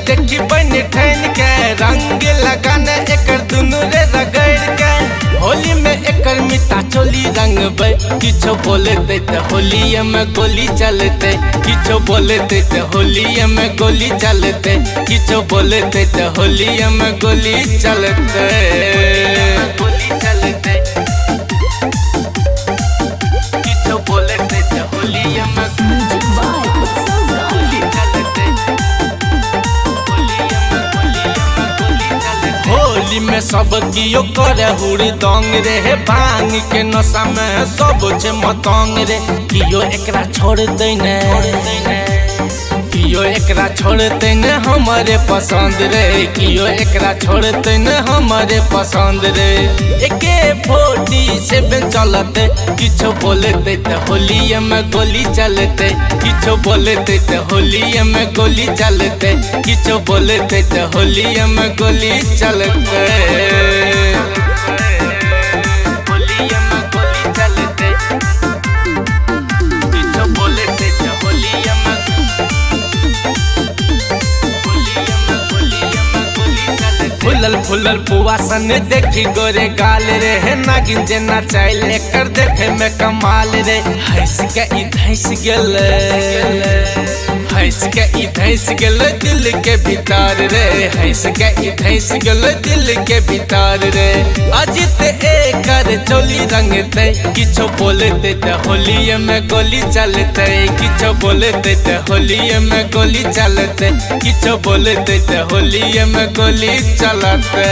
देखी बन ठन के रंग लगाना एकर दुनु रे रगड़ के होली में एकर मिटा चोली रंग बे किछो बोलते त होली में गोली चलते किछो बोलते त होली में गोली चलते किछो बोलते त होली में गोली चलते गोली चलते किछो बोलते त होली में होली में सब कियो करे हुड़ी दंग रे भांग के नशा में सब छे मतंग रे कियो एकरा छोड़ दे ने कियो एकरा छोड़ दे ने हमारे पसंद रे कियो एकरा छोड़ दे ने हमारे पसंद रे एके 47 चलते किछो बोलते त होली में गोली चलते किछो बोलते त होली में गोली चलते किछो बोलते त होली में गोली चलते होली में गोली चलते किछो बोलते त होली में फुलल फुलल पुआ सन देखी गोरे गाल रे है नागिन जेना चाइल एकर देखे में कमाल रे हंस के ई धंस गेल हंस के ई धंस गेल दिल के भीतर रे हंस के ई धंस गेल दिल के भीतर रे अजित एकर चोली रंगते किछो बोलते त होली में गोली चलते किछो बोलते त होली में गोली चलते किछो बोलते त होली में गोली चलते